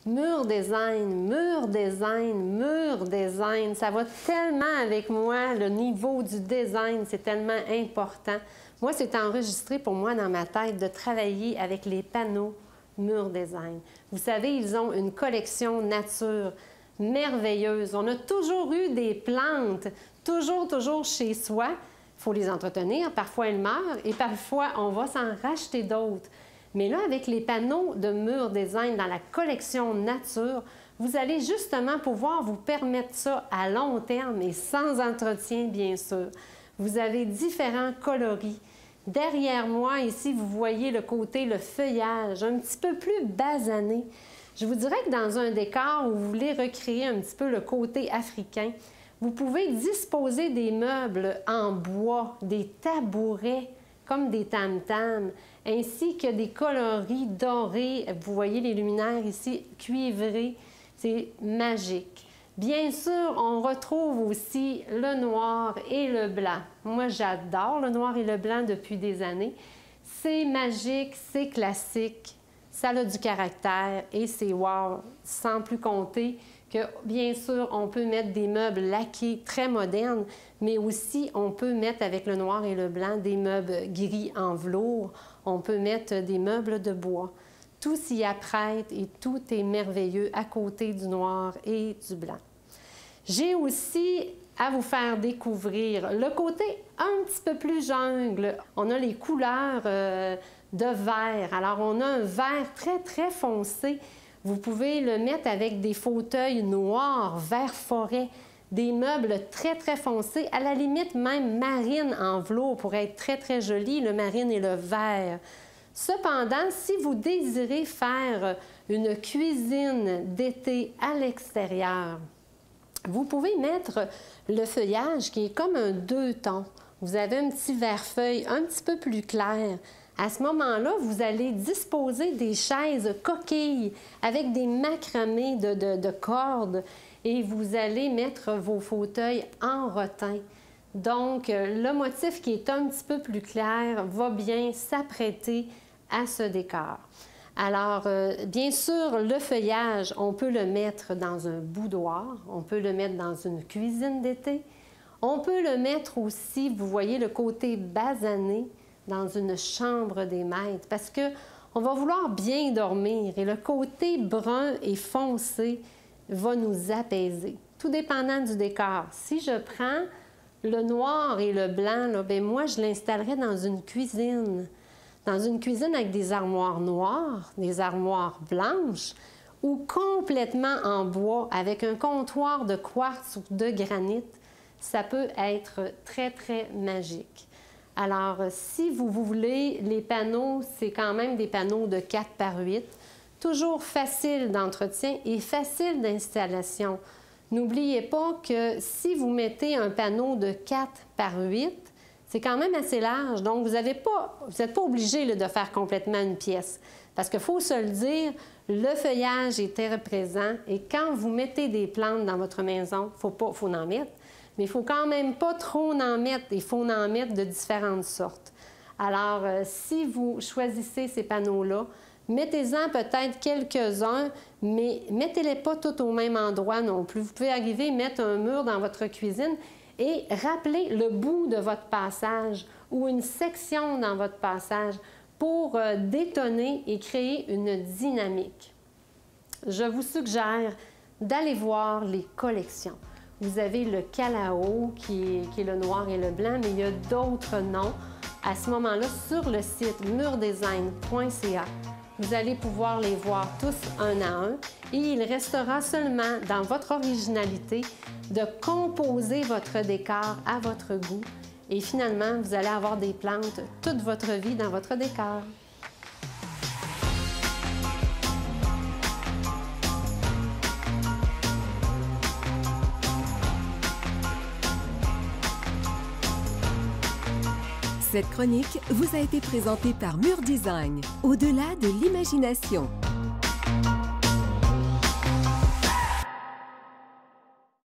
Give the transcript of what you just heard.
Mur design, mur design, mur design, ça va tellement avec moi, le niveau du design, c'est tellement important. Moi, c'est enregistré pour moi dans ma tête de travailler avec les panneaux mur design. Vous savez, ils ont une collection nature merveilleuse. On a toujours eu des plantes, toujours chez soi. Il faut les entretenir. Parfois, elles meurent et parfois, on va s'en racheter d'autres. Mais là, avec les panneaux de mur design dans la collection nature, vous allez justement pouvoir vous permettre ça à long terme et sans entretien, bien sûr. Vous avez différents coloris. Derrière moi, ici, vous voyez le côté, le feuillage, un petit peu plus basané. Je vous dirais que dans un décor où vous voulez recréer un petit peu le côté africain, vous pouvez disposer des meubles en bois, des tabourets, comme des tam-tams, ainsi que des coloris dorés. Vous voyez les luminaires ici, cuivrés. C'est magique. Bien sûr, on retrouve aussi le noir et le blanc. Moi, j'adore le noir et le blanc depuis des années. C'est magique, c'est classique, ça a du caractère et c'est wow, sans plus compter que, bien sûr, on peut mettre des meubles laqués très modernes, mais aussi on peut mettre avec le noir et le blanc des meubles gris en velours, on peut mettre des meubles de bois. Tout s'y apprête et tout est merveilleux à côté du noir et du blanc. J'ai aussi à vous faire découvrir le côté un petit peu plus jungle. On a les couleurs de vert. Alors, on a un vert très foncé. Vous pouvez le mettre avec des fauteuils noirs, vert forêt, des meubles très foncés, à la limite même marine en velours pour être très joli, le marine et le vert. Cependant, si vous désirez faire une cuisine d'été à l'extérieur, vous pouvez mettre le feuillage qui est comme un deux tons. Vous avez un petit vert-feuille un petit peu plus clair. À ce moment-là, vous allez disposer des chaises coquilles avec des macramés de cordes et vous allez mettre vos fauteuils en rotin. Donc, le motif qui est un petit peu plus clair va bien s'apprêter à ce décor. Alors, bien sûr, le feuillage, on peut le mettre dans un boudoir, on peut le mettre dans une cuisine d'été, on peut le mettre aussi, vous voyez le côté basané, dans une chambre des maîtres, parce qu'on va vouloir bien dormir et le côté brun et foncé va nous apaiser, tout dépendant du décor. Si je prends le noir et le blanc, là, bien, moi, je l'installerais dans une cuisine avec des armoires noires, des armoires blanches ou complètement en bois avec un comptoir de quartz ou de granit. Ça peut être très magique. Alors, si vous voulez, les panneaux, c'est quand même des panneaux de 4 par 8, toujours facile d'entretien et facile d'installation. N'oubliez pas que si vous mettez un panneau de 4 par 8, c'est quand même assez large, donc vous n'êtes pas obligé là, de faire complètement une pièce. Parce qu'il faut se le dire, le feuillage est très présent et quand vous mettez des plantes dans votre maison, faut en mettre, mais il ne faut quand même pas trop en mettre, il faut en mettre de différentes sortes. Alors, si vous choisissez ces panneaux-là, mettez-en peut-être quelques-uns, mais mettez-les pas tous au même endroit non plus. Vous pouvez arriver à mettre un mur dans votre cuisine et rappelez le bout de votre passage ou une section dans votre passage pour détonner et créer une dynamique. Je vous suggère d'aller voir les collections. Vous avez le Calao qui est le noir et le blanc, mais il y a d'autres noms. À ce moment-là, sur le site murdesign.ca, vous allez pouvoir les voir tous un à un et il restera seulement dans votre originalité de composer votre décor à votre goût. Et finalement, vous allez avoir des plantes toute votre vie dans votre décor. Cette chronique vous a été présentée par Mur Design, au-delà de l'imagination.